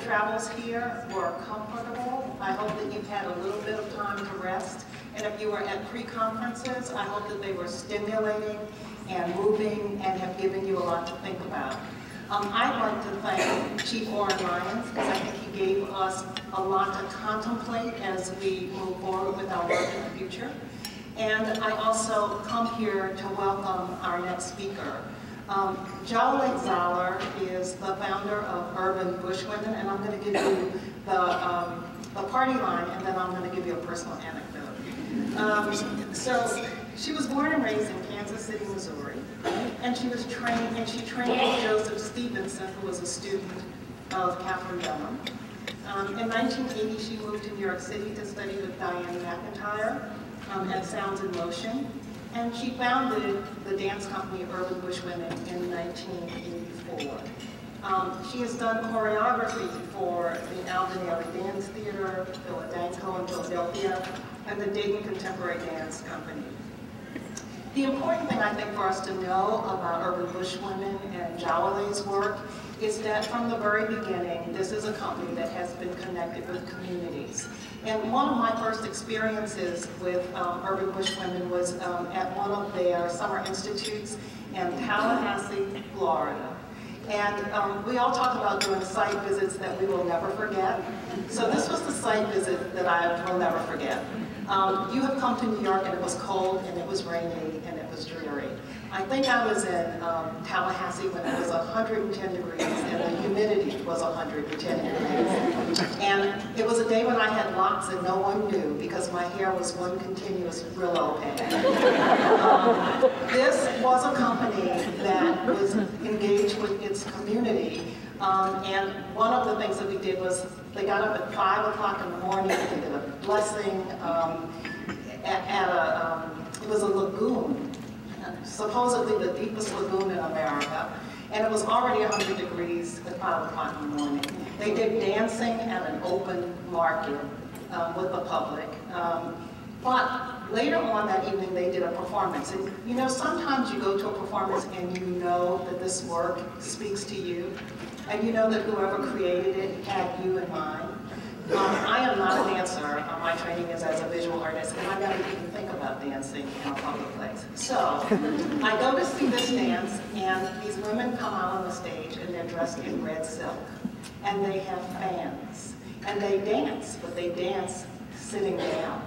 travels here were comfortable. I hope that you've had a little bit of time to rest. And if you were at pre-conferences, I hope that they were stimulating and moving and have given you a lot to think about. I'd like to thank Chief Warren Lyons, because I think he gave us a lot to contemplate as we move forward with our work in the future. And I also come here to welcome our next speaker. Jawole Zollar is the founder of Urban Bushwomen, and I'm going to give you the party line, and then I'm going to give you a personal anecdote. So she was born and raised in Kansas City, Missouri, and she trained with Joseph Stevenson, who was a student of Catherine Bellum. In 1980, she moved to New York City to study with Diane McIntyre at Sounds in Motion, and she founded the dance company Urban Bushwomen in 1984. She has done choreography for the Albany Dance Theater, Philadelphia in Philadelphia, and the Dayton Contemporary Dance Company. The important thing I think for us to know about Urban Bushwomen and Jawole's work is that from the very beginning, this is a company that has been connected with communities. And one of my first experiences with Urban Bushwomen was at one of their summer institutes in Tallahassee, Florida. And we all talk about doing site visits that we will never forget. So this was the site visit that I will never forget. You have come to New York and it was cold and it was rainy and it was dreary. I think I was in Tallahassee when it was 110 degrees and the humidity was 110 degrees. And it was a day when I had locks and no one knew because my hair was one continuous Brillo pad. This was a company that was engaged with its community. And one of the things that we did was they got up at 5 o'clock in the morning, they did a blessing it was a lagoon, supposedly the deepest lagoon in America, and it was already 100 degrees at 5 o'clock in the morning. They did dancing at an open market with the public. But later on that evening, they did a performance. And you know, sometimes you go to a performance and you know that this work speaks to you, and you know that whoever created it had you in mind. I am not a dancer. My training is as a visual artist, and I never even think about dancing in a public place. So I go to see this dance, and these women come out on the stage, and they're dressed in red silk, and they have fans, and they dance, but they dance sitting down.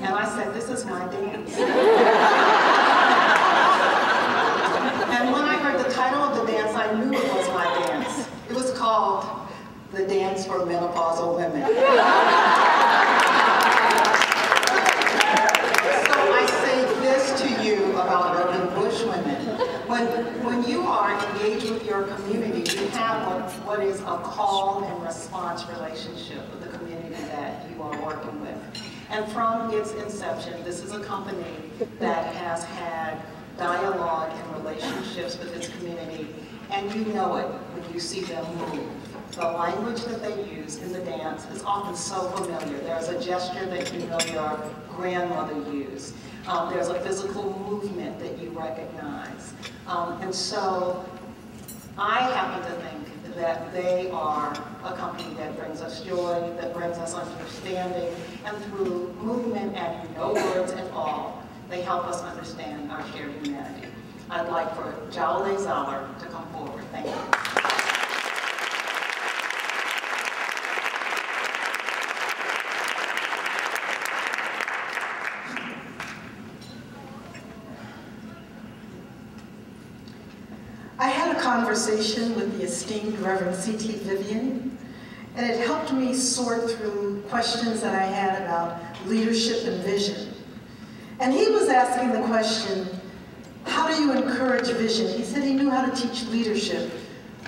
And I said, this is my dance. And when I heard the title of the dance, I knew it was my dance. It was called The Dance for Menopausal Women. So I say this to you about Urban Bushwomen. When you are engaged with your community, you have what is a call and response relationship with the community that you are working with. And from its inception, this is a company that has had dialogue and relationships with its community, and you know it when you see them move. The language that they use in the dance is often so familiar. There's a gesture that you know your grandmother used. There's a physical movement that you recognize. And so I happen to think that they are a company that brings us joy, that brings us understanding, and through movement and no words at all, they help us understand our shared humanity. I'd like for Jawole Zollar to come forward. Thank you. I had a conversation with the esteemed Reverend C.T. Vivian, and it helped me sort through questions that I had about leadership and vision. And he was asking the question, how do you encourage vision? He said he knew how to teach leadership,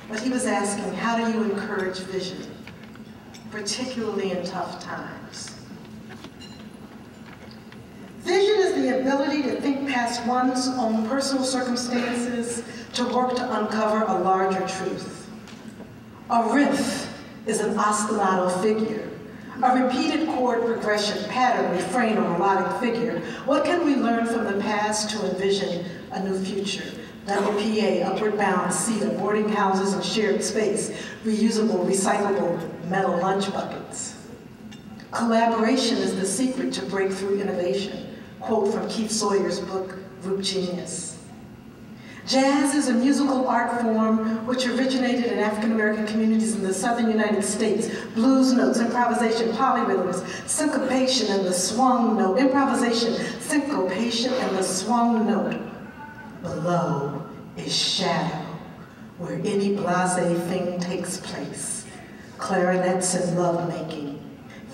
but he was asking, how do you encourage vision, particularly in tough times? Vision is the ability to think past one's own personal circumstances to work to uncover a larger truth. A riff is an ostinato figure, a repeated chord progression, pattern, refrain, or melodic figure. What can we learn from the past to envision a new future? WPA, upward bound, seated, boarding houses and shared space, reusable, recyclable metal lunch buckets. Collaboration is the secret to breakthrough innovation. Quote from Keith Sawyer's book, Group Genius. Jazz is a musical art form which originated in African-American communities in the southern United States. Blues notes, improvisation, polyrhythms, syncopation, and the swung note. Improvisation, syncopation, and the swung note. Below is shadow, where any blasé thing takes place. Clarinets and lovemaking,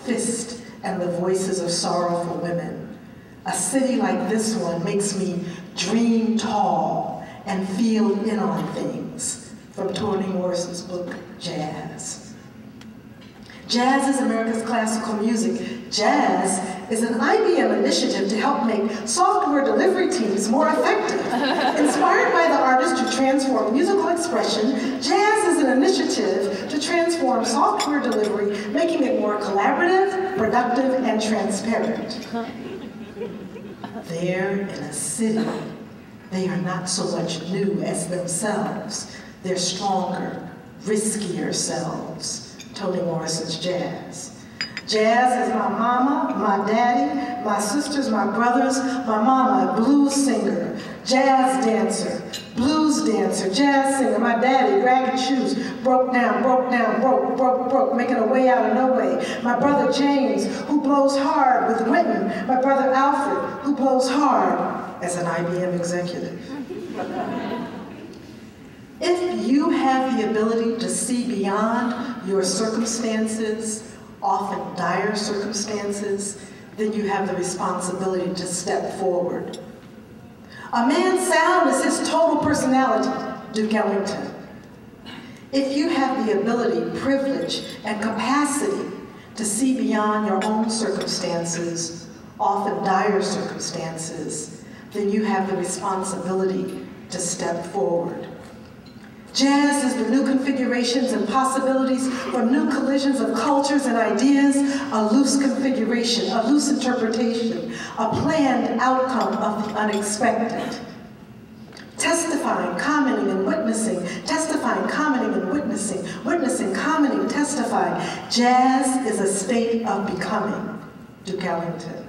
fist and the voices of sorrowful women. A city like this one makes me dream tall and feel in on things, from Toni Morrison's book, Jazz. Jazz is America's classical music. Jazz is an IBM initiative to help make software delivery teams more effective. Inspired by the artist to transform musical expression, Jazz is an initiative to transform software delivery, making it more collaborative, productive, and transparent. There in a city, they are not so much new as themselves. They're stronger, riskier selves. Toni Morrison's Jazz. Jazz is my mama, my daddy, my sisters, my brothers, my mama, a blues singer, jazz dancer, blues dancer, jazz singer, my daddy, ragged shoes, broke down, making a way out of no way. My brother James, who blows hard with Witten, my brother Alfred, who blows hard as an IBM executive. If you have the ability to see beyond your circumstances, often dire circumstances, then you have the responsibility to step forward. A man's sound is his total personality, Duke Ellington. If you have the ability, privilege, and capacity to see beyond your own circumstances, often dire circumstances, then you have the responsibility to step forward. Jazz is the new configurations and possibilities from new collisions of cultures and ideas, a loose configuration, a loose interpretation, a planned outcome of the unexpected. Testifying, commenting, and witnessing, testifying, commenting, and witnessing, witnessing, commenting, testifying. Jazz is a state of becoming, Duke Ellington.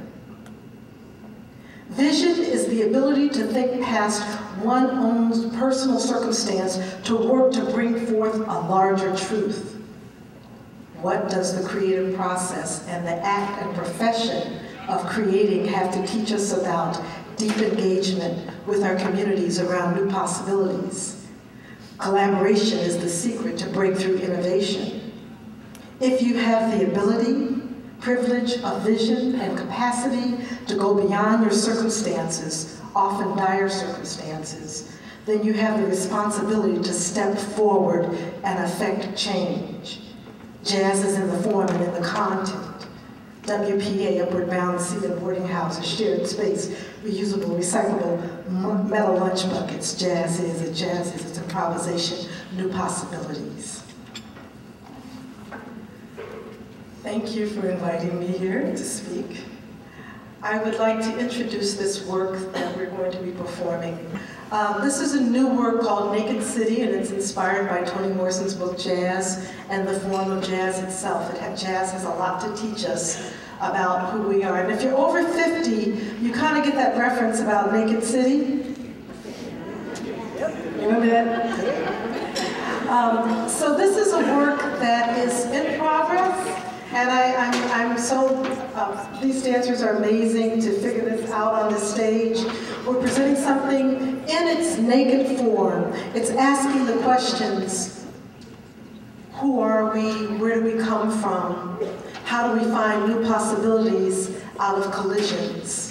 Vision is the ability to think past one's own personal circumstance to work to bring forth a larger truth. What does the creative process and the act and profession of creating have to teach us about deep engagement with our communities around new possibilities? Collaboration is the secret to breakthrough innovation. If you have the ability, privilege of vision and capacity to go beyond your circumstances, often dire circumstances, then you have the responsibility to step forward and affect change. Jazz is in the form and in the content. WPA, upward bound, seated boarding houses, shared space, reusable, recyclable, metal lunch buckets. Jazz is it's improvisation, new possibilities. Thank you for inviting me here to speak. I would like to introduce this work that we're going to be performing. This is a new work called Naked City, and it's inspired by Toni Morrison's book, Jazz, and the form of jazz itself. Jazz has a lot to teach us about who we are. And if you're over 50, you kind of get that reference about Naked City. Remember that? So this is a work that is in progress. And I'm so, these dancers are amazing to figure this out on the stage. We're presenting something in its naked form. It's asking the questions, who are we, where do we come from, how do we find new possibilities out of collisions?